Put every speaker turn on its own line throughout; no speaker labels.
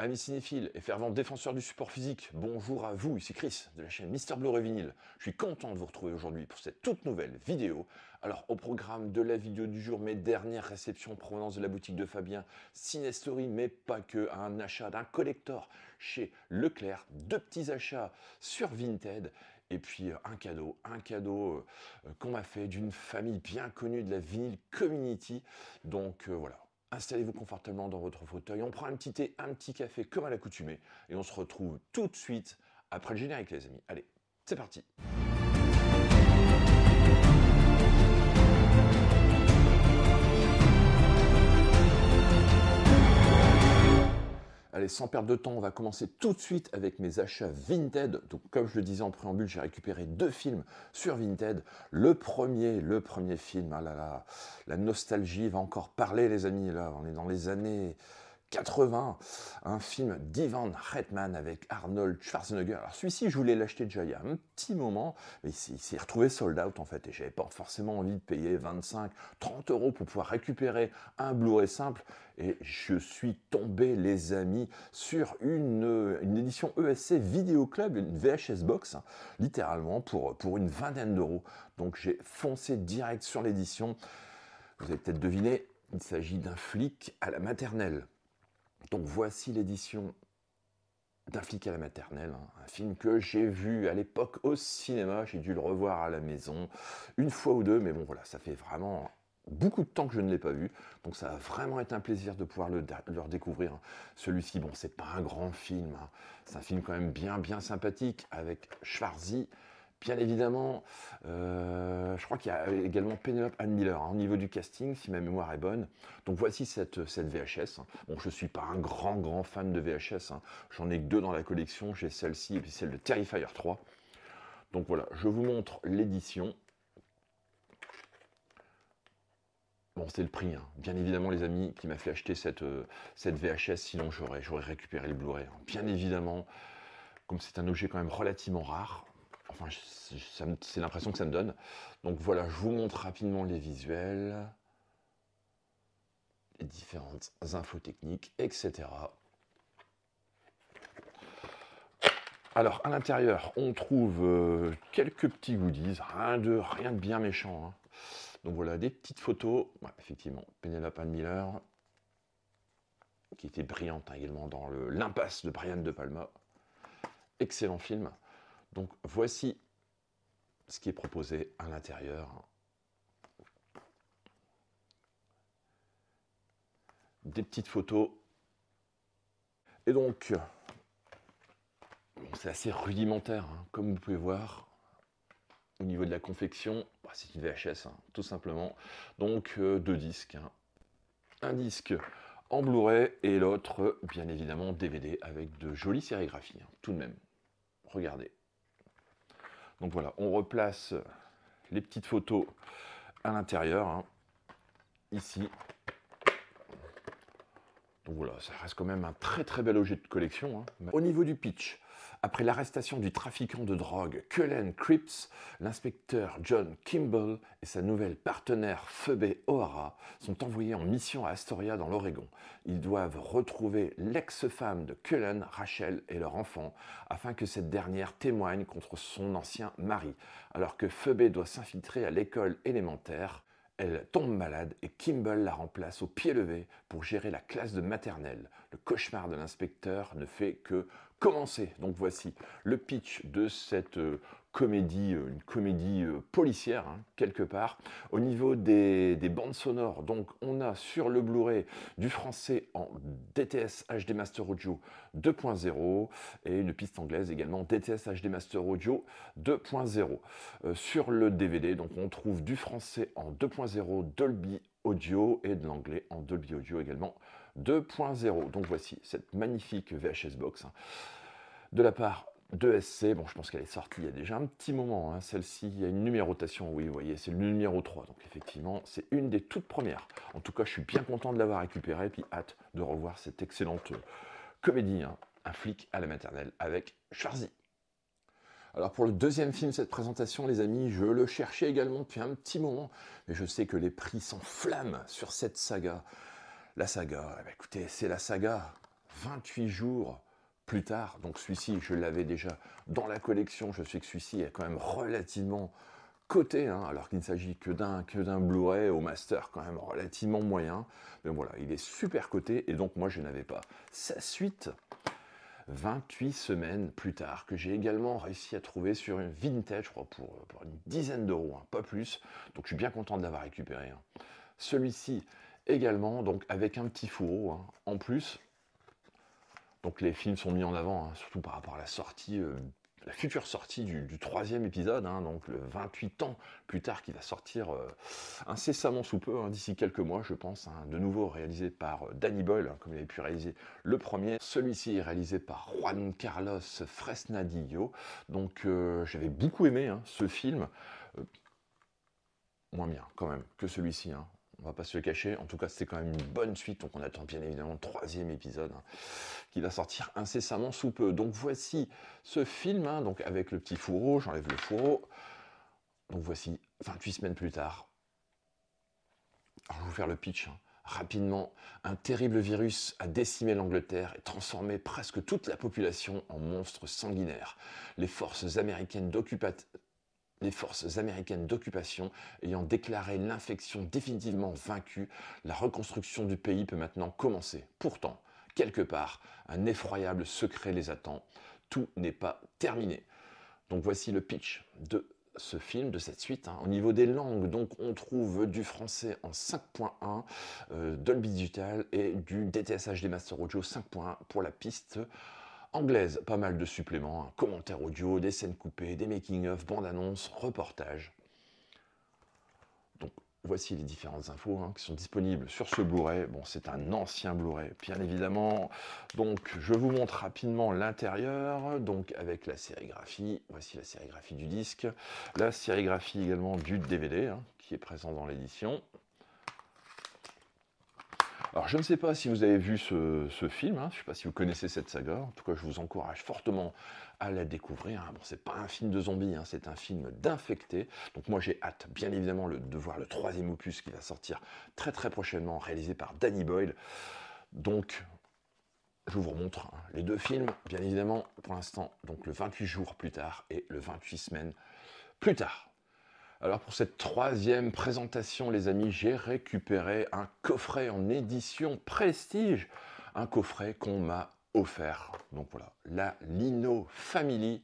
Amis cinéphiles et fervents défenseurs du support physique, bonjour à vous, ici Chris de la chaîne Mister Blu-ray Vinyl. Je suis content de vous retrouver aujourd'hui pour cette toute nouvelle vidéo. Alors au programme de la vidéo du jour, mes dernières réceptions en provenance de la boutique de Fabien, Cinestory, mais pas que, un achat d'un collector chez Leclerc, deux petits achats sur Vinted, et puis un cadeau qu'on m'a fait d'une famille bien connue de la Vinyl Community. Donc voilà. Installez-vous confortablement dans votre fauteuil, on prend un petit thé, un petit café comme à l'accoutumée, et on se retrouve tout de suite après le générique les amis. Allez, c'est parti. Allez, sans perdre de temps, on va commencer tout de suite avec mes achats Vinted. Donc, comme je le disais en préambule, j'ai récupéré deux films sur Vinted. Le premier film, ah là là, la nostalgie va encore parler, les amis. Là, on est dans les années 80, un film d'Ivan Reitman avec Arnold Schwarzenegger. Alors celui-ci, je voulais l'acheter déjà il y a un petit moment, mais il s'est retrouvé sold out en fait, et j'avais pas forcément envie de payer 25, 30 euros pour pouvoir récupérer un Blu-ray simple, et je suis tombé, les amis, sur une édition ESC Vidéo Club, une VHS Box, hein, littéralement pour une vingtaine d'euros. Donc j'ai foncé direct sur l'édition. Vous avez peut-être deviné, il s'agit d'un flic à la maternelle. Donc voici l'édition d'un flic à la maternelle, hein, un film que j'ai vu à l'époque au cinéma, j'ai dû le revoir à la maison une fois ou deux, mais bon voilà, ça fait vraiment beaucoup de temps que je ne l'ai pas vu, donc ça va vraiment être un plaisir de pouvoir le redécouvrir. Celui-ci, bon, c'est pas un grand film, hein, c'est un film quand même bien sympathique avec Schwarzy. Bien évidemment, je crois qu'il y a également Penelope Ann Miller, hein, au niveau du casting, si ma mémoire est bonne. Donc voici cette VHS. Bon, je ne suis pas un grand fan de VHS. Hein. J'en ai que deux dans la collection. J'ai celle-ci et puis celle de Terrifier 3. Donc voilà, je vous montre l'édition. Bon, c'est le prix, hein. Bien évidemment, les amis, qui m'a fait acheter cette VHS, sinon j'aurais récupéré le Blu-ray. Hein. Bien évidemment, comme c'est un objet quand même relativement rare, enfin, c'est l'impression que ça me donne. Donc voilà, je vous montre rapidement les visuels, les différentes infos techniques, etc. Alors, à l'intérieur, on trouve quelques petits goodies, rien de bien méchant. Hein. Donc voilà, des petites photos. Ouais, effectivement, Penelope Ann Miller, qui était brillante hein, également dans l'impasse de Brian De Palma. Excellent film. Donc voici ce qui est proposé à l'intérieur. Des petites photos. Et donc, bon, c'est assez rudimentaire, hein, comme vous pouvez voir. Au niveau de la confection, bah, c'est une VHS, hein, tout simplement. Donc, deux disques. Hein. Un disque en Blu-ray et l'autre, bien évidemment, DVD avec de jolies sérigraphies. Hein, tout de même. Regardez. Donc voilà, on replace les petites photos à l'intérieur, hein, ici. Donc voilà, ça reste quand même un très bel objet de collection. Hein. Au niveau du pitch, après l'arrestation du trafiquant de drogue Cullen Cripps, l'inspecteur John Kimball et sa nouvelle partenaire Phoebe O'Hara sont envoyés en mission à Astoria dans l'Oregon. Ils doivent retrouver l'ex-femme de Cullen, Rachel, et leur enfant, afin que cette dernière témoigne contre son ancien mari. Alors que Phoebe doit s'infiltrer à l'école élémentaire, elle tombe malade et Kimball la remplace au pied levé pour gérer la classe de maternelle. Le cauchemar de l'inspecteur ne fait que commencer. Donc voici le pitch de cette comédie, une comédie policière, hein, quelque part. Au niveau des bandes sonores, donc on a sur le Blu-ray du français en DTS HD Master Audio 2.0 et une piste anglaise également DTS HD Master Audio 2.0. Sur le DVD, donc on trouve du français en 2.0 Dolby Audio et de l'anglais en Dolby Audio également 2.0. Donc voici cette magnifique VHS Box hein, de la part de SC. Bon, je pense qu'elle est sortie il y a déjà un petit moment. Hein. Celle-ci, il y a une numérotation, oui, vous voyez, c'est le numéro 3. Donc effectivement, c'est une des toutes premières. En tout cas, je suis bien content de l'avoir récupérée, puis hâte de revoir cette excellente comédie, hein, un flic à la maternelle avec Schwarzy. Alors pour le deuxième film de cette présentation, les amis, je le cherchais également depuis un petit moment, mais je sais que les prix s'enflamment sur cette saga. La saga, eh bien, écoutez, c'est la saga 28 jours plus tard, donc celui-ci, je l'avais déjà dans la collection, je sais que celui-ci est quand même relativement coté, hein, alors qu'il ne s'agit que d'un Blu-ray au master quand même relativement moyen, mais voilà, il est super coté, et donc moi je n'avais pas sa suite 28 semaines plus tard, que j'ai également réussi à trouver sur une vintage, je crois pour une dizaine d'euros, hein, pas plus, donc je suis bien content de l'avoir récupéré. Hein. Celui-ci également, donc avec un petit fourreau, hein, en plus. Donc les films sont mis en avant, hein, surtout par rapport à la sortie, la future sortie du troisième épisode, hein, donc le 28 ans plus tard, qui va sortir incessamment sous peu, hein, d'ici quelques mois, je pense, hein, de nouveau réalisé par Danny Boyle, hein, comme il avait pu réaliser le premier. Celui-ci est réalisé par Juan Carlos Fresnadillo. Donc j'avais beaucoup aimé hein, ce film, moins bien quand même que celui-ci. Hein. On va pas se le cacher, en tout cas c'est quand même une bonne suite, donc on attend bien évidemment le troisième épisode hein, qui va sortir incessamment sous peu. Donc voici ce film, hein, donc avec le petit fourreau, j'enlève le fourreau. Donc voici 28 semaines plus tard. Alors je vais vous faire le pitch. Hein. Rapidement, un terrible virus a décimé l'Angleterre et transformé presque toute la population en monstres sanguinaires. Les forces américaines d'occupation ayant déclaré l'infection définitivement vaincue, la reconstruction du pays peut maintenant commencer. Pourtant, quelque part, un effroyable secret les attend. Tout n'est pas terminé. Donc voici le pitch de ce film, de cette suite. Hein. Au niveau des langues, donc on trouve du français en 5.1, Dolby Digital, et du DTS HD Master Audio 5.1 pour la piste anglaise. Pas mal de suppléments, hein, commentaires audio, des scènes coupées, des making-of, bandes-annonces, reportages. Donc voici les différentes infos hein, qui sont disponibles sur ce Blu-ray. Bon, c'est un ancien Blu-ray, bien évidemment. Donc je vous montre rapidement l'intérieur, donc avec la sérigraphie. Voici la sérigraphie du disque, la sérigraphie également du DVD hein, qui est présent dans l'édition. Alors je ne sais pas si vous avez vu ce film, hein, je ne sais pas si vous connaissez cette saga, en tout cas je vous encourage fortement à la découvrir. Hein. Bon, c'est pas un film de zombies, hein, c'est un film d'infectés. Donc moi j'ai hâte bien évidemment de voir le troisième opus qui va sortir très très prochainement, réalisé par Danny Boyle. Donc je vous remontre hein, les deux films, bien évidemment pour l'instant, donc le 28 jours plus tard et le 28 semaines plus tard. Alors pour cette troisième présentation, les amis, j'ai récupéré un coffret en édition Prestige, un coffret qu'on m'a offert. Donc voilà, la Lino Family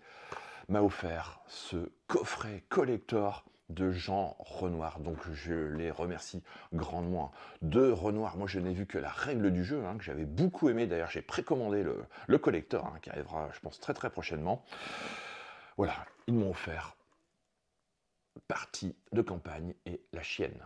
m'a offert ce coffret collector de Jean Renoir. Donc je les remercie grandement. De Renoir, moi je n'ai vu que la règle du jeu, hein, que j'avais beaucoup aimé. D'ailleurs, j'ai précommandé le collector, hein, qui arrivera, je pense, très très prochainement. Voilà, ils m'ont offert Partie de campagne et La Chienne.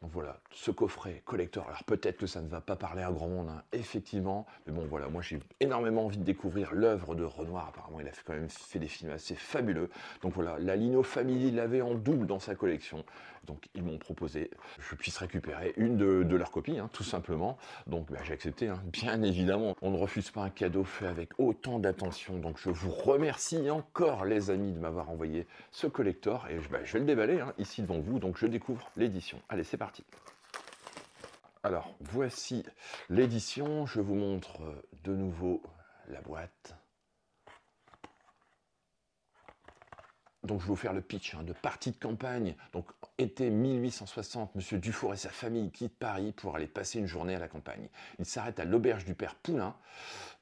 Donc voilà, ce coffret collector, alors peut-être que ça ne va pas parler à grand monde, hein, effectivement, mais bon voilà, moi j'ai énormément envie de découvrir l'œuvre de Renoir, apparemment il a quand même fait des films assez fabuleux, donc voilà, la Lino Family l'avait en double dans sa collection, donc ils m'ont proposé que je puisse récupérer une de leurs copies, hein, tout simplement, donc bah, j'ai accepté, hein, bien évidemment, on ne refuse pas un cadeau fait avec autant d'attention, donc je vous remercie encore les amis de m'avoir envoyé ce collector, et bah, je vais le déballer hein, ici devant vous, donc je découvre l'édition. Allez, c'est parti. Alors, voici l'édition. Je vous montre de nouveau la boîte. Donc, je vais vous faire le pitch hein, de Partie de campagne. Donc, été 1860, M. Dufour et sa famille quittent Paris pour aller passer une journée à la campagne. Ils s'arrêtent à l'auberge du père Poulain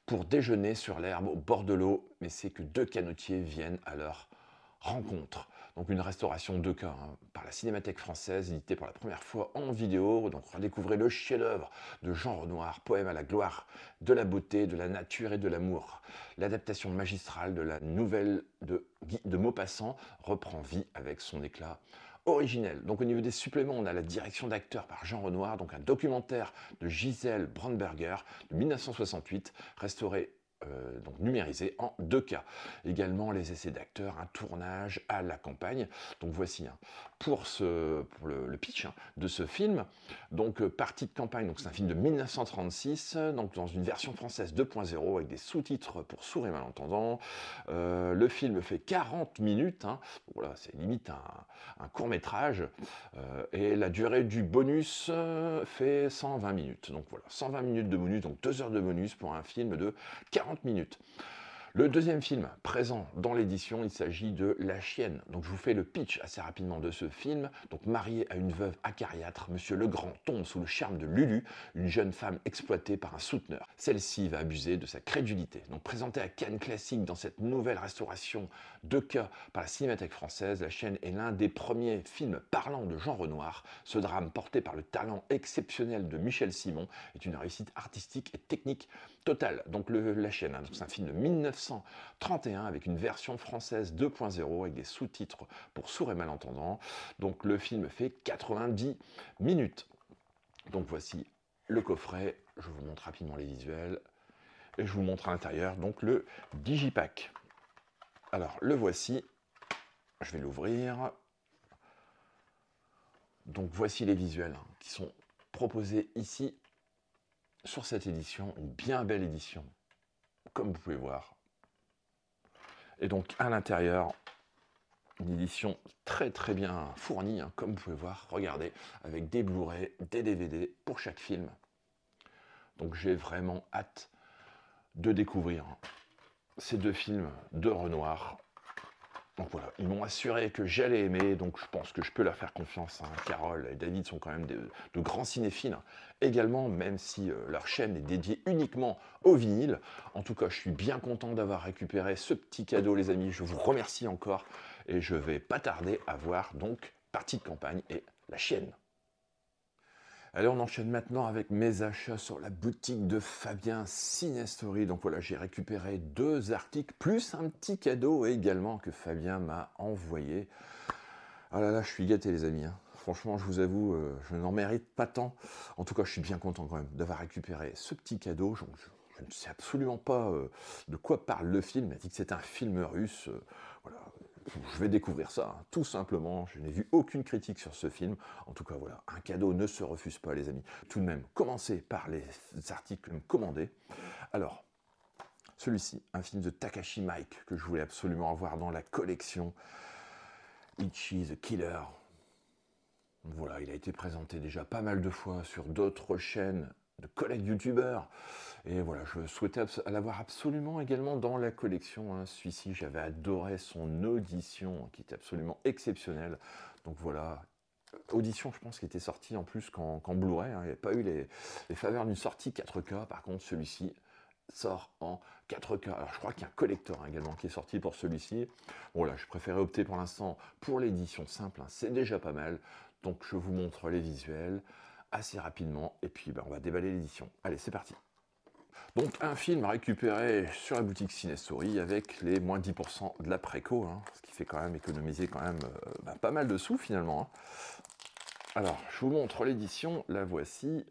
pour déjeuner sur l'herbe au bord de l'eau, mais c'est que deux canotiers viennent à leur rencontre. Donc une restauration 2K hein, par la Cinémathèque française, éditée pour la première fois en vidéo. Donc redécouvrez le chef-d'œuvre de Jean Renoir, poème à la gloire de la beauté, de la nature et de l'amour. L'adaptation magistrale de la nouvelle de Maupassant reprend vie avec son éclat originel. Donc au niveau des suppléments, on a la direction d'acteur par Jean Renoir, donc un documentaire de Gisèle Brandberger de 1968, donc numérisé en 2K. Également les essais d'acteurs, un tournage à la campagne. Donc voici pour le pitch de ce film. Donc partie de campagne, donc c'est un film de 1936, donc dans une version française 2.0 avec des sous-titres pour sourds et malentendants. Le film fait 40 minutes, voilà, c'est limite un court-métrage, et la durée du bonus fait 120 minutes. Donc voilà, 120 minutes de bonus, donc 2 heures de bonus pour un film de 40 minutes. Le deuxième film présent dans l'édition, il s'agit de La Chienne. Donc je vous fais le pitch assez rapidement de ce film. Donc marié à une veuve acariâtre, Monsieur Legrand tombe sous le charme de Lulu, une jeune femme exploitée par un souteneur. Celle-ci va abuser de sa crédulité. Donc présenté à Cannes Classique dans cette nouvelle restauration 2K par la Cinémathèque française, La Chienne est l'un des premiers films parlants de Jean Renoir. Ce drame porté par le talent exceptionnel de Michel Simon est une réussite artistique et technique totale. Donc La Chienne, c'est un film de 1931 avec une version française 2.0 avec des sous-titres pour sourds et malentendants. Donc le film fait 90 minutes. Donc voici le coffret, je vous montre rapidement les visuels et je vous montre à l'intérieur donc le digipack. Alors le voici, je vais l'ouvrir. Donc voici les visuels qui sont proposés ici sur cette édition, une bien belle édition, comme vous pouvez voir. Et donc à l'intérieur, une édition très très bien fournie, comme vous pouvez voir, regardez, avec des Blu-ray, des DVD pour chaque film. Donc j'ai vraiment hâte de découvrir ces 2 films de Renoir. Donc voilà, ils m'ont assuré que j'allais aimer, donc je pense que je peux leur faire confiance. Carole et David sont quand même de grands cinéphiles également, même si leur chaîne est dédiée uniquement au vinyle. En tout cas, je suis bien content d'avoir récupéré ce petit cadeau, les amis. Je vous remercie encore et je vais pas tarder à voir donc Partie de campagne et La Chienne. Allez, on enchaîne maintenant avec mes achats sur la boutique de Fabien Cinestory. Donc voilà, j'ai récupéré 2 articles, plus un petit cadeau également que Fabien m'a envoyé. Ah là là, je suis gâté les amis. Franchement, je vous avoue, je n'en mérite pas tant. En tout cas, je suis bien content quand même d'avoir récupéré ce petit cadeau. Je ne sais absolument pas de quoi parle le film. Il m'a dit que c'est un film russe. Voilà. Je vais découvrir ça, tout simplement. Je n'ai vu aucune critique sur ce film. En tout cas, voilà, un cadeau ne se refuse pas, les amis. Tout de même, commencez par les articles commandés. Alors, celui-ci, un film de Takashi Miike que je voulais absolument avoir dans la collection. Ichi the Killer. Voilà, il a été présenté déjà pas mal de fois sur d'autres chaînes de collègues youtubeurs. Et voilà, je souhaitais l'avoir absolument également dans la collection. Celui-ci, j'avais adoré son audition, qui était absolument exceptionnelle. Donc voilà, audition, je pense, qui était sortie en plus qu'en Blu-ray. Il n'y avait pas eu les faveurs d'une sortie 4K. Par contre, celui-ci sort en 4K. Alors je crois qu'il y a un collector également qui est sorti pour celui-ci. Voilà, je préférais opter pour l'instant pour l'édition simple. C'est déjà pas mal. Donc je vous montre les visuels assez rapidement. Et puis on va déballer l'édition. Allez, c'est parti. Donc un film récupéré sur la boutique Cinestory avec les moins 10% de la préco, ce qui fait quand même économiser quand même pas mal de sous finalement. Alors je vous montre l'édition, la voici.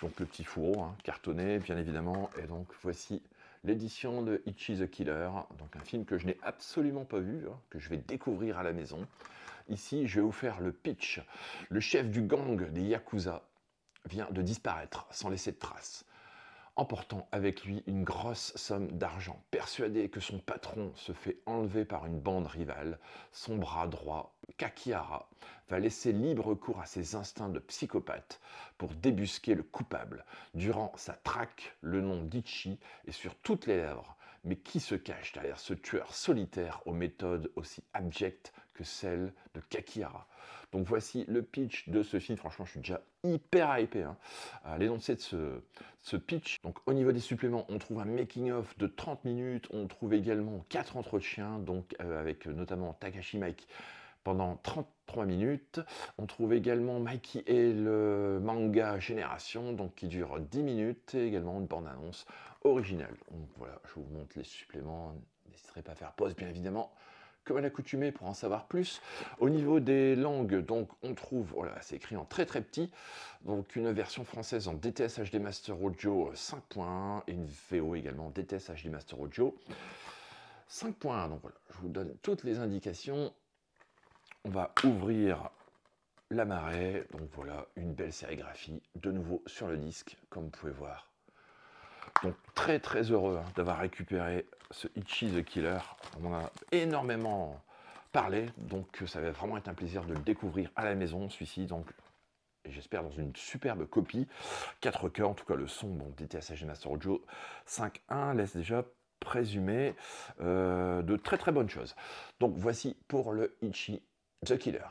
Donc le petit fourreau cartonné bien évidemment, et donc voici l'édition de Ichi the Killer, donc un film que je n'ai absolument pas vu, que je vais découvrir à la maison. Ici je vais vous faire le pitch. Le chef du gang des Yakuza vient de disparaître sans laisser de traces, emportant avec lui une grosse somme d'argent. Persuadé que son patron se fait enlever par une bande rivale, son bras droit, Kakihara, va laisser libre cours à ses instincts de psychopathe pour débusquer le coupable. Durant sa traque, le nom d'Ichi est sur toutes les lèvres. Mais qui se cache derrière ce tueur solitaire aux méthodes aussi abjectes que celles de Kakihara? Donc voici le pitch de ce film. Franchement, je suis déjà hyper hypé. L'énoncé de ce pitch. Donc au niveau des suppléments, on trouve un making-of de 30 minutes. On trouve également 4 entretiens, donc avec notamment Takashi Miike pendant 33 minutes. On trouve également Mikey et le manga Génération, donc qui dure 10 minutes, et également une bande-annonce originale. Donc voilà, je vous montre les suppléments. N'hésitez pas à faire pause, bien évidemment, comme à l'accoutumée pour en savoir plus. Au niveau des langues, donc on trouve, voilà, c'est écrit en très très petit, donc une version française en DTS HD Master Audio 5.1 et une VO également DTS HD Master Audio 5.1. Donc voilà, je vous donne toutes les indications. On va ouvrir la marée, donc voilà, une belle sérigraphie, de nouveau sur le disque, comme vous pouvez voir. Donc très très heureux d'avoir récupéré ce Ichi the Killer. On en a énormément parlé, donc ça va vraiment être un plaisir de le découvrir à la maison, celui-ci, donc j'espère dans une superbe copie, 4K, en tout cas le son, bon, DTS HD Master Audio 5.1 laisse déjà présumer de très très bonnes choses. Donc voici pour le Ichi the Killer.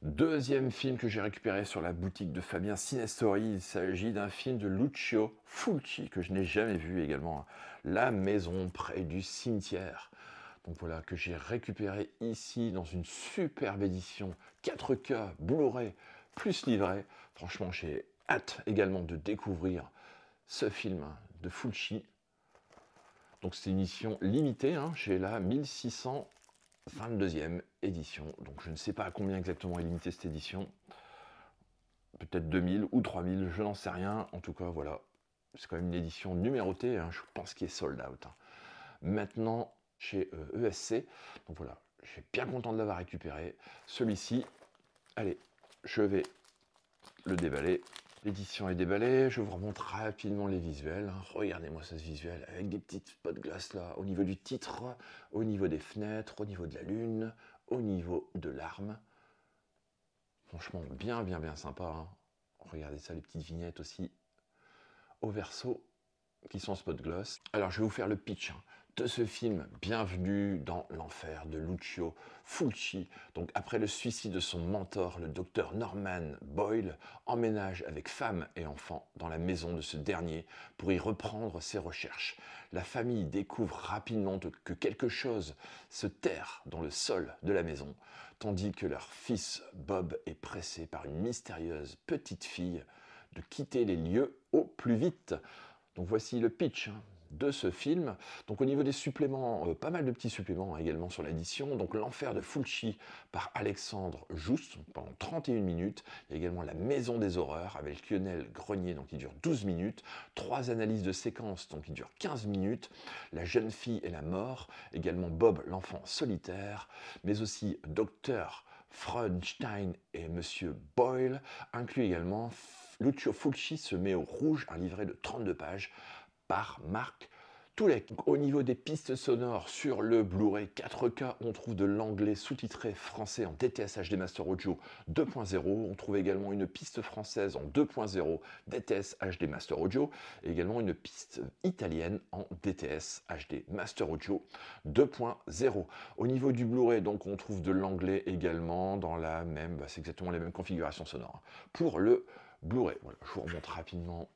Deuxième film que j'ai récupéré sur la boutique de Fabien Cinestory, il s'agit d'un film de Lucio Fulci que je n'ai jamais vu également, La maison près du cimetière. Donc voilà, que j'ai récupéré ici dans une superbe édition 4K Blu-ray plus livret. Franchement, j'ai hâte également de découvrir ce film de Fulci. Donc c'est une édition limitée, j'ai la 1622e édition. Donc je ne sais pas à combien exactement est limitée cette édition. Peut-être 2000 ou 3000, je n'en sais rien. En tout cas, voilà, c'est quand même une édition numérotée, je pense qu'il est sold out. Maintenant, chez ESC, donc voilà, je suis bien content de l'avoir récupéré. Celui-ci, allez, je vais le déballer. L'édition est déballée, je vous remontre rapidement les visuels. Regardez-moi ce visuel avec des petites spots de glace là, au niveau du titre, au niveau des fenêtres, au niveau de la lune, au niveau de l'arme. Franchement, bien sympa. Regardez ça, les petites vignettes aussi au verso qui sont spot gloss. Alors je vais vous faire le pitch de ce film, Bienvenue dans l'enfer de Lucio Fulci. Donc après le suicide de son mentor, le docteur Norman Boyle emménage avec femme et enfants dans la maison de ce dernier pour y reprendre ses recherches. La famille découvre rapidement que quelque chose se terre dans le sol de la maison, tandis que leur fils Bob est pressé par une mystérieuse petite fille de quitter les lieux au plus vite. Donc voici le pitch de ce film. Donc au niveau des suppléments, pas mal de petits suppléments également sur l'édition. Donc L'Enfer de Fulci par Alexandre Jousse pendant 31 minutes. Il y a également La Maison des Horreurs avec Lionel Grenier, donc qui dure 12 minutes. 3 analyses de séquences, donc qui durent 15 minutes. La jeune fille et la mort. Également Bob l'enfant solitaire. Mais aussi Docteur Freundstein et Monsieur Boyle. Inclut également Lucio Fulci se met au rouge, un livret de 32 pages par Marc Toulek. Au niveau des pistes sonores sur le Blu-ray 4K, on trouve de l'anglais sous-titré français en DTS HD Master Audio 2.0. On trouve également une piste française en 2.0 DTS HD Master Audio et également une piste italienne en DTS HD Master Audio 2.0. Au niveau du Blu-ray, donc on trouve de l'anglais également dans la même, c'est exactement les mêmes configurations sonores. Pour le Blu-ray, voilà, je vous remonte rapidement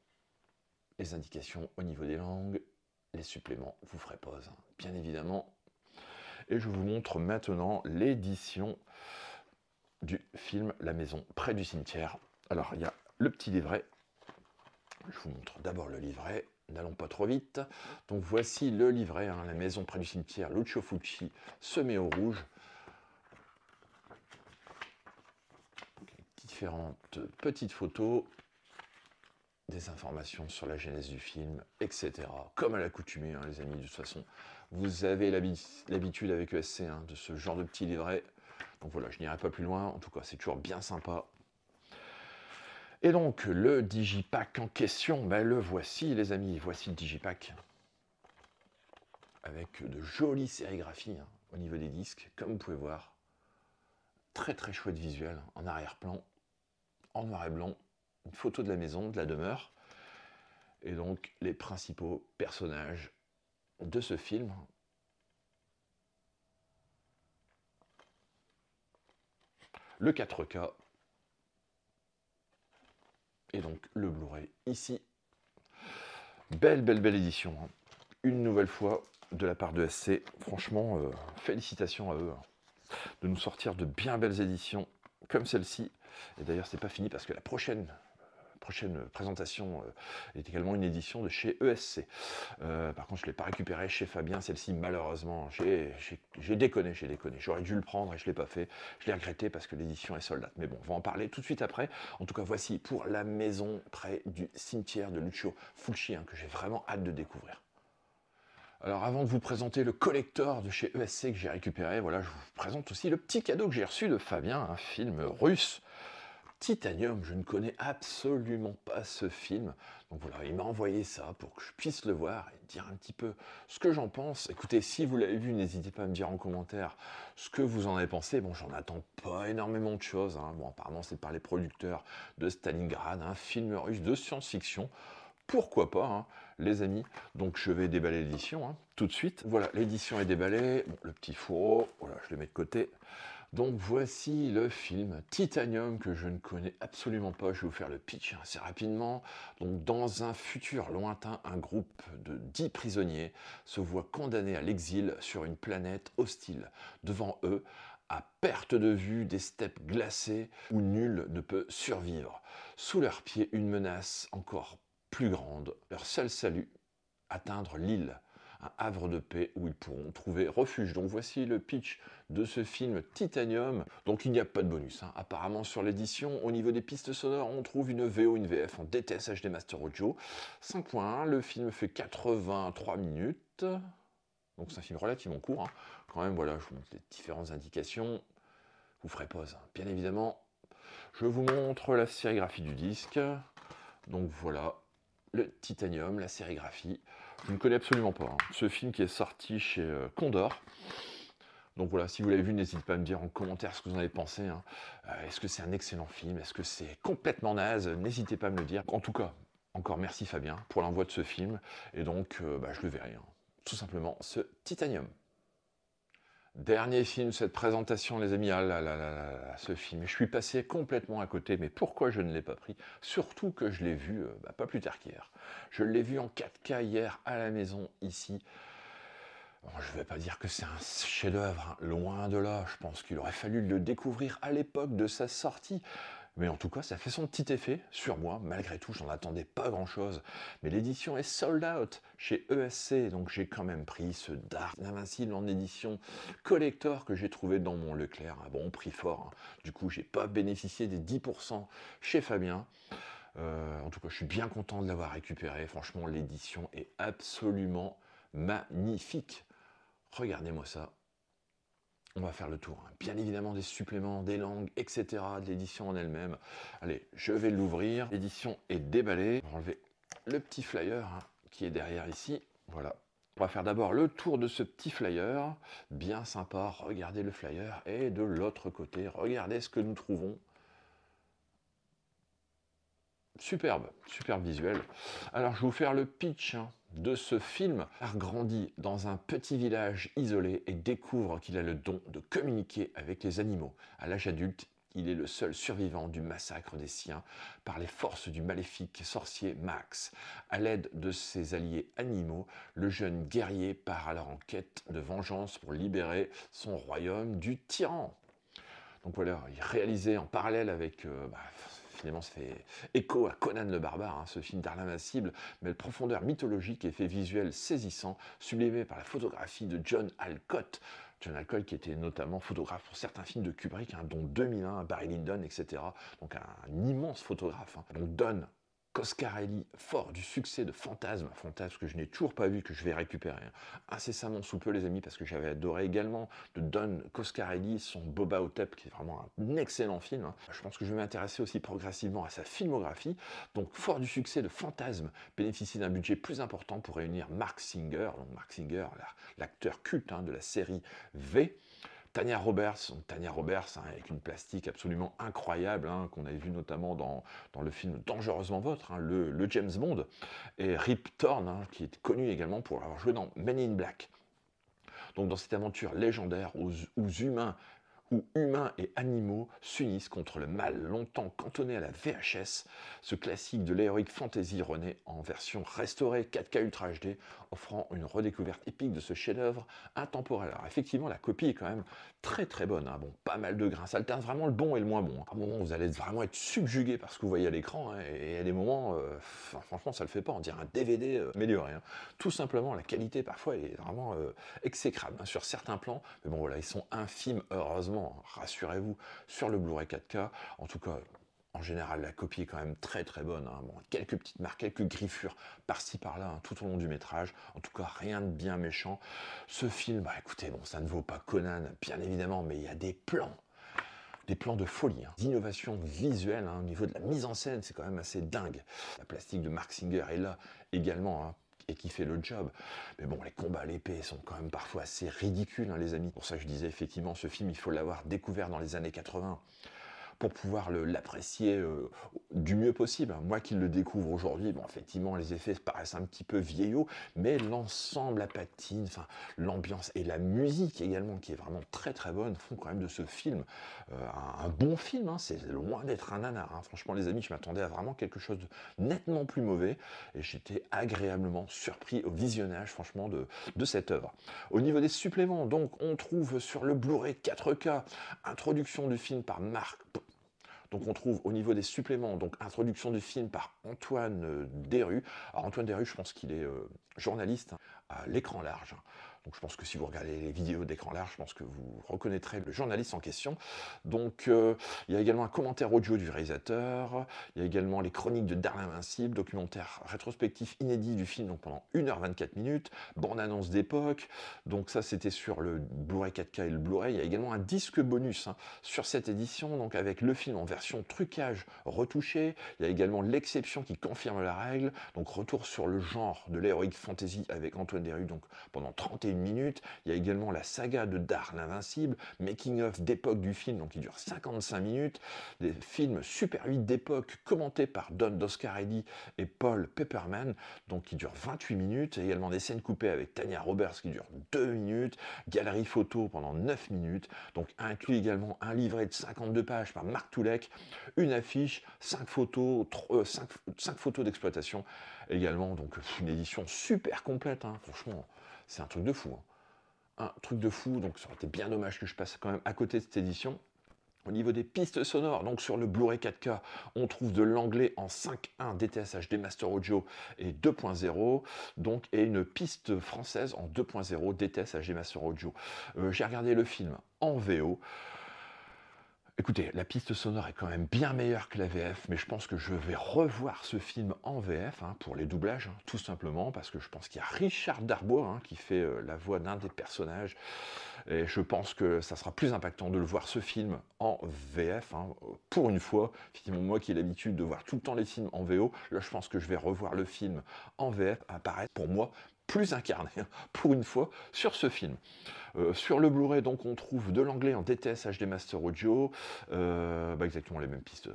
les indications au niveau des langues, les suppléments, vous ferez pause, bien évidemment. Et je vous montre maintenant l'édition du film La maison près du cimetière. Alors, il y a le petit livret. Je vous montre d'abord le livret. N'allons pas trop vite. Donc, voici le livret, La maison près du cimetière, Lucio Fulci se met au rouge. Différentes petites photos, des informations sur la genèse du film, etc. Comme à l'accoutumée, les amis, de toute façon, vous avez l'habitude avec ESC de ce genre de petit livret. Donc voilà, je n'irai pas plus loin. En tout cas, c'est toujours bien sympa. Et donc, le Digipack en question, le voici, les amis. Voici le Digipack. Avec de jolies sérigraphies au niveau des disques, comme vous pouvez voir. Très très chouette visuel, en arrière-plan, en noir et blanc. Une photo de la maison, de la demeure, et donc les principaux personnages de ce film. Le 4K, et donc le Blu-ray ici. Belle édition, une nouvelle fois de la part de SC. Franchement, félicitations à eux de nous sortir de bien belles éditions comme celle-ci. Et d'ailleurs, c'est pas fini parce que la prochaine prochaine présentation est également une édition de chez ESC. Par contre, je ne l'ai pas récupéré chez Fabien, celle-ci, malheureusement. J'ai déconné. J'aurais dû le prendre et je ne l'ai pas fait. Je l'ai regretté parce que l'édition est sold out. Mais bon, on va en parler tout de suite après. En tout cas, voici pour la maison près du cimetière de Lucio Fulci, que j'ai vraiment hâte de découvrir. Alors avant de vous présenter le collector de chez ESC que j'ai récupéré, voilà, je vous présente aussi le petit cadeau que j'ai reçu de Fabien, un film russe, Titanium. Je ne connais absolument pas ce film, donc voilà, il m'a envoyé ça pour que je puisse le voir et dire un petit peu ce que j'en pense. Écoutez, si vous l'avez vu, n'hésitez pas à me dire en commentaire ce que vous en avez pensé. Bon, j'en attends pas énormément de choses, Bon, apparemment c'est par les producteurs de Stalingrad, un film russe de science-fiction. Pourquoi pas, les amis. Donc je vais déballer l'édition tout de suite. Voilà, l'édition est déballée. Bon, le petit fourreau, voilà, je le mets de côté. Donc voici le film Titanium que je ne connais absolument pas. Je vais vous faire le pitch assez rapidement. Donc dans un futur lointain, un groupe de 10 prisonniers se voit condamné à l'exil sur une planète hostile. Devant eux, à perte de vue, des steppes glacées où nul ne peut survivre. Sous leurs pieds, une menace encore plus grande. Leur seul salut, atteindre l'île, un havre de paix où ils pourront trouver refuge. Donc voici le pitch de ce film Titanium. Donc il n'y a pas de bonus. Apparemment sur l'édition, au niveau des pistes sonores, on trouve une VO, une VF en DTS HD Master Audio. 5.1, le film fait 83 minutes. Donc c'est un film relativement court. Quand même, voilà, je vous montre les différentes indications. Vous ferez pause, bien évidemment. Je vous montre la sérigraphie du disque. Donc voilà, le Titanium, la sérigraphie. Je ne connais absolument pas ce film qui est sorti chez Condor. Donc voilà, si vous l'avez vu, n'hésitez pas à me dire en commentaire ce que vous en avez pensé. Est-ce que c'est un excellent film? Est-ce que c'est complètement naze? N'hésitez pas à me le dire. En tout cas, encore merci Fabien pour l'envoi de ce film. Et donc, je le verrai, tout simplement, ce Titanium. Dernier film de cette présentation, les amis. Ah là là là là, ce film. Je suis passé complètement à côté, mais pourquoi je ne l'ai pas pris? Surtout que je l'ai vu pas plus tard qu'hier. Je l'ai vu en 4K hier à la maison, ici. Bon, je ne vais pas dire que c'est un chef-d'œuvre, loin de là. Je pense qu'il aurait fallu le découvrir à l'époque de sa sortie. Mais en tout cas, ça fait son petit effet sur moi. Malgré tout, j'en attendais pas grand-chose. Mais l'édition est sold out chez ESC, donc j'ai quand même pris ce Dark Invincible en édition collector que j'ai trouvé dans mon Leclerc à bon prix fort. Du coup, j'ai pas bénéficié des 10% chez Fabien. En tout cas, je suis bien content de l'avoir récupéré. Franchement, l'édition est absolument magnifique. Regardez-moi ça. On va faire le tour, bien évidemment des suppléments, des langues, etc., de l'édition en elle-même. Allez, je vais l'ouvrir. L'édition est déballée. On va enlever le petit flyer qui est derrière ici. Voilà. On va faire d'abord le tour de ce petit flyer. Bien sympa, regardez le flyer. Et de l'autre côté, regardez ce que nous trouvons. Superbe, superbe visuel. Alors, je vais vous faire le pitch de ce film. Il grandit dans un petit village isolé et découvre qu'il a le don de communiquer avec les animaux. À l'âge adulte, il est le seul survivant du massacre des siens par les forces du maléfique sorcier Max. À l'aide de ses alliés animaux, le jeune guerrier part alors en quête de vengeance pour libérer son royaume du tyran. Donc voilà, il est réalisé en parallèle avec... finalement, ça fait écho à Conan le Barbare, ce film d'art invincible, mais de profondeur mythologique et effet visuel saisissant, sublimé par la photographie de John Alcott. John Alcott qui était notamment photographe pour certains films de Kubrick, dont 2001, Barry Lyndon, etc. Donc un immense photographe. Donc Don Coscarelli, fort du succès de Fantasme que je n'ai toujours pas vu, que je vais récupérer incessamment sous peu les amis, parce que j'avais adoré également de Don Coscarelli, son Boba Hotep, qui est vraiment un excellent film. Je pense que je vais m'intéresser aussi progressivement à sa filmographie. Donc fort du succès de Fantasme, bénéficie d'un budget plus important pour réunir Mark Singer, donc Mark Singer, l'acteur culte de la série V. Tanya Roberts, avec une plastique absolument incroyable, qu'on avait vu notamment dans le film Dangereusement Vôtre, le James Bond, et Rip Torn, qui est connu également pour avoir joué dans Men in Black. Donc dans cette aventure légendaire où humains où humains et animaux s'unissent contre le mal, longtemps cantonné à la VHS. Ce classique de l'heroic fantasy renaît en version restaurée 4K Ultra HD, offrant une redécouverte épique de ce chef-d'œuvre intemporel. Alors effectivement, la copie est quand même très très bonne, hein. Bon, pas mal de grains, ça alterne vraiment le bon et le moins bon. À un moment, vous allez vraiment être subjugué par ce que vous voyez à l'écran, hein, et à des moments, franchement, ça le fait pas, on dirait un DVD amélioré, hein. Tout simplement, la qualité parfois elle est vraiment exécrable, hein, sur certains plans, mais bon voilà, ils sont infimes, heureusement, hein, rassurez-vous, sur le Blu-ray 4K. En tout cas, en général, la copie est quand même très très bonne, hein. Bon, quelques petites marques, quelques griffures par-ci par-là, hein, tout au long du métrage. En tout cas, rien de bien méchant. Ce film, bah écoutez, bon, ça ne vaut pas Conan, bien évidemment, mais il y a des plans de folie, hein. D'innovation visuelle, hein, au niveau de la mise en scène, c'est quand même assez dingue. La plastique de Mark Singer est là également, hein, et qui fait le job. Mais bon, les combats à l'épée sont quand même parfois assez ridicules, hein, les amis. Pour ça, je disais, effectivement, ce film, il faut l'avoir découvert dans les années 80 pour pouvoir l'apprécier du mieux possible. Moi qui le découvre aujourd'hui, bon, effectivement, les effets paraissent un petit peu vieillots, mais l'ensemble, la patine, enfin, l'ambiance et la musique également, qui est vraiment très très bonne, font quand même de ce film un bon film, hein. C'est loin d'être un nanar, hein. Franchement, les amis, je m'attendais à vraiment quelque chose de nettement plus mauvais, et j'étais agréablement surpris au visionnage, franchement, de cette œuvre. Au niveau des suppléments, donc, on trouve sur le Blu-ray 4K, introduction du film par Marc. Donc on trouve au niveau des suppléments, donc introduction du film par Antoine Desrues. Alors Antoine Desrues, je pense qu'il est journaliste, hein, à l'écran large. Donc je pense que si vous regardez les vidéos d'écran large, je pense que vous reconnaîtrez le journaliste en question. Donc il y a également un commentaire audio du réalisateur, il y a également les chroniques de Darl Invincible, documentaire rétrospectif inédit du film, donc pendant 1h24 minutes, bande-annonce d'époque. Donc ça c'était sur le Blu-ray 4K et le Blu-ray. Il y a également un disque bonus, hein, sur cette édition, donc avec le film en version trucage retouché. Il y a également l'exception qui confirme la règle, donc retour sur le genre de l'heroic fantasy avec Antoine Desrues, donc pendant 31 minutes. Il y a également la saga de Darl l'Invincible, making-of d'époque du film, donc qui dure 55 minutes. Des films Super 8 d'époque commentés par Don Doscarelli et Paul Pepperman, donc qui durent 28 minutes. Il y a également des scènes coupées avec Tanya Roberts qui durent 2 minutes. Galerie photo pendant 9 minutes. Donc inclut également un livret de 52 pages par Marc Toulek, une affiche, 5 photos, 5 photos d'exploitation également. Donc une édition super complète, hein. Franchement, c'est un truc de fou, hein. Un truc de fou, donc ça aurait été bien dommage que je passe quand même à côté de cette édition. Au niveau des pistes sonores, donc sur le Blu-ray 4K, on trouve de l'anglais en 5.1 DTS HD Master Audio et 2.0, donc, et une piste française en 2.0 DTS HD Master Audio. J'ai regardé le film en VO. Écoutez, la piste sonore est quand même bien meilleure que la VF, mais je pense que je vais revoir ce film en VF, hein, pour les doublages, hein, tout simplement, parce que je pense qu'il y a Richard Darbois, hein, qui fait la voix d'un des personnages, et je pense que ça sera plus impactant de le voir ce film en VF, hein, pour une fois. Effectivement, moi qui ai l'habitude de voir tout le temps les films en VO, là je pense que je vais revoir le film en VF apparaître pour moi plus incarné, hein, pour une fois, sur ce film. Sur le Blu-ray, donc, on trouve de l'anglais en DTS HD Master Audio, exactement les mêmes pistes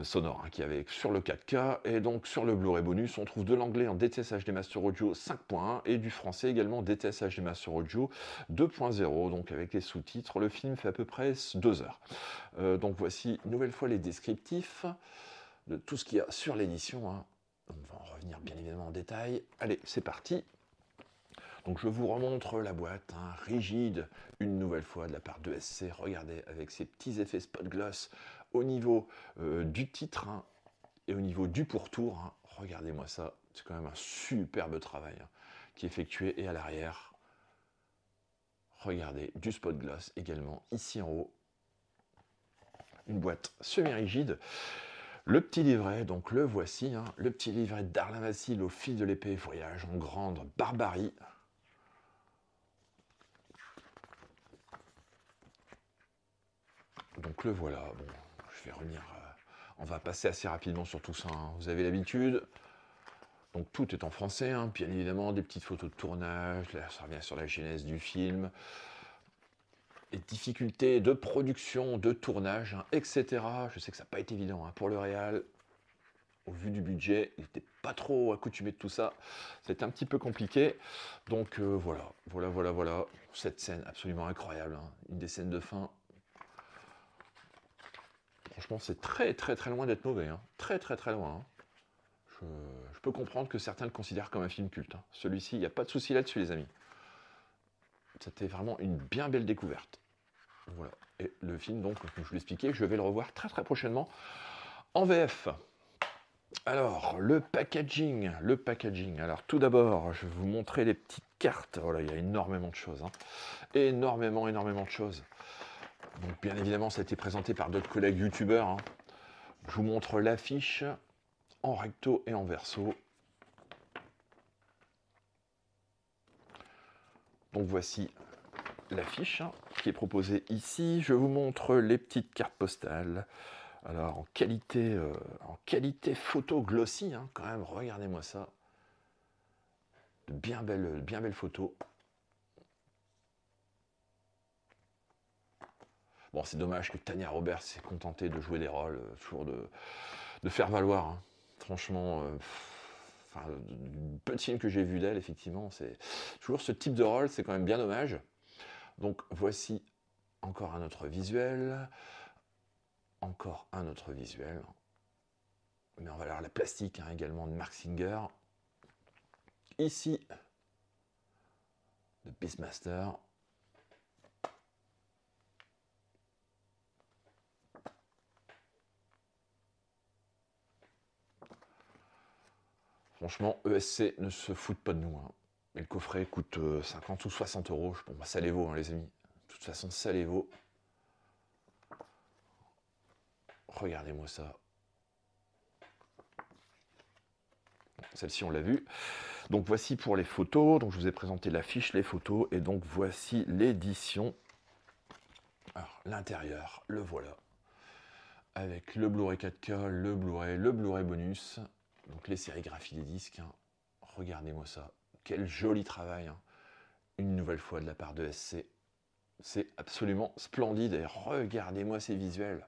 sonores, hein, qu'il y avait sur le 4K, et donc sur le Blu-ray bonus, on trouve de l'anglais en DTS HD Master Audio 5.1 et du français également DTS HD Master Audio 2.0, donc avec les sous-titres. Le film fait à peu près 2 heures. Donc voici une nouvelle fois les descriptifs de tout ce qu'il y a sur l'édition, hein. On va en revenir bien évidemment en détail. Allez, c'est parti. Donc je vous remontre la boîte, hein, rigide, une nouvelle fois de la part de SC. Regardez, avec ces petits effets spot gloss au niveau du titre, hein, et au niveau du pourtour, hein. Regardez-moi ça, c'est quand même un superbe travail, hein, qui est effectué. Et à l'arrière, regardez, du spot gloss également, ici en haut. Une boîte semi-rigide. Le petit livret, donc le voici, hein, le petit livret de Darl Invincible au fil de l'épée, voyage en grande barbarie. Donc le voilà, bon, je vais revenir, on va passer assez rapidement sur tout ça, hein. Vous avez l'habitude. Donc tout est en français, hein, bien évidemment, des petites photos de tournage, là ça revient sur la genèse du film, les difficultés de production, de tournage, hein, etc. Je sais que ça n'a pas été évident, hein, pour le réal. au vu du budget, il n'était pas trop accoutumé de tout ça. C'était un petit peu compliqué. Donc voilà. Cette scène absolument incroyable, hein. Une des scènes de fin. Franchement, c'est très loin d'être mauvais, hein. Très loin, hein. Je peux comprendre que certains le considèrent comme un film culte, hein. Celui-ci, il n'y a pas de souci là-dessus, les amis. C'était vraiment une bien belle découverte. Voilà. Et le film, donc, comme je vous l'expliquais, je vais le revoir très prochainement en VF. Alors, le packaging. Alors, tout d'abord, je vais vous montrer les petites cartes. Voilà, il y a énormément de choses, hein. Énormément de choses. Donc, bien évidemment, ça a été présenté par d'autres collègues youtubeurs, hein. Je vous montre l'affiche en recto et en verso. Donc, voici l'affiche, hein, qui est proposée ici. Je vous montre les petites cartes postales. Alors, en qualité photo glossy, hein, quand même, regardez-moi ça. De bien belles photos. Bon, c'est dommage que Tanya Roberts s'est contentée de jouer des rôles, toujours de faire valoir, hein. Franchement, du peu de films que j'ai vu d'elle, effectivement, c'est toujours ce type de rôle, c'est quand même bien dommage. Donc, voici encore un autre visuel. Encore un autre visuel. Mais on va voir la plastique, hein, également de Mark Singer. Ici, de Beastmaster. Franchement, ESC ne se foutent pas de nous, hein. Et le coffret coûte 50 ou 60 euros. Bon, bah, ça les vaut, hein, les amis. De toute façon, ça les vaut. Regardez-moi ça. Celle-ci, on l'a vue. Donc, voici pour les photos. Donc, je vous ai présenté l'affiche, les photos. Et donc, voici l'édition. Alors, l'intérieur, le voilà. Avec le Blu-ray 4K, le Blu-ray bonus. Donc, les sérigraphies des disques, hein. Regardez-moi ça. Quel joli travail, hein. Une nouvelle fois de la part de SC. C'est absolument splendide. Et regardez-moi ces visuels.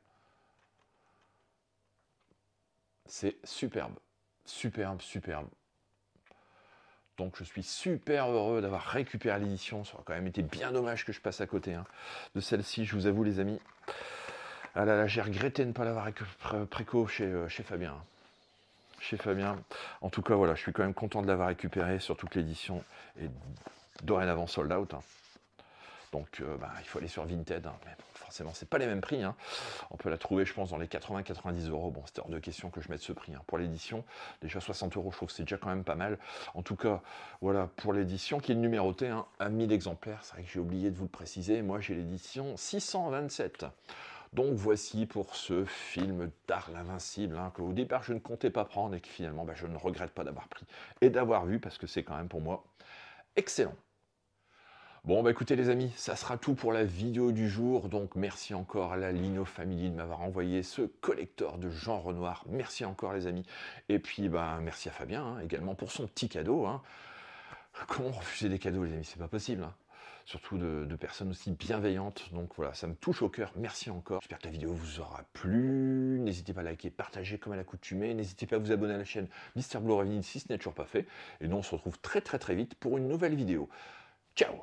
C'est superbe. Superbe. Donc je suis super heureux d'avoir récupéré l'édition. Ça aurait quand même été bien dommage que je passe à côté, hein, de celle-ci, je vous avoue, les amis. Ah là là, j'ai regretté de ne pas l'avoir préco chez Fabien. Chez Fabien. En tout cas, voilà, je suis quand même content de l'avoir récupéré, surtout que l'édition est dorénavant sold out, hein. Donc il faut aller sur Vinted, hein. Mais forcément, c'est pas les mêmes prix, hein. On peut la trouver, je pense, dans les 80-90 euros. Bon, c'était hors de question que je mette ce prix, hein. Pour l'édition, déjà 60 euros, je trouve que c'est déjà quand même pas mal. En tout cas, voilà, pour l'édition qui est numérotée, hein, à 1000 exemplaires. C'est vrai que j'ai oublié de vous le préciser. Moi, j'ai l'édition 627. Donc voici pour ce film d'art l'invincible, hein, qu'au départ je ne comptais pas prendre et que finalement je ne regrette pas d'avoir pris et d'avoir vu parce que c'est quand même pour moi excellent. Bon, écoutez les amis, ça sera tout pour la vidéo du jour. Donc merci encore à la Lino Family de m'avoir envoyé ce collector de Jean Renoir. Merci encore les amis. Et puis merci à Fabien, hein, également pour son petit cadeau, hein. Comment refuser des cadeaux les amis, c'est pas possible, hein. Surtout de personnes aussi bienveillantes. Donc voilà, ça me touche au cœur. Merci encore. J'espère que la vidéo vous aura plu. N'hésitez pas à liker, partager comme à l'accoutumée. N'hésitez pas à vous abonner à la chaîne Mister Blue Review si ce n'est toujours pas fait. Et nous on se retrouve très vite pour une nouvelle vidéo. Ciao!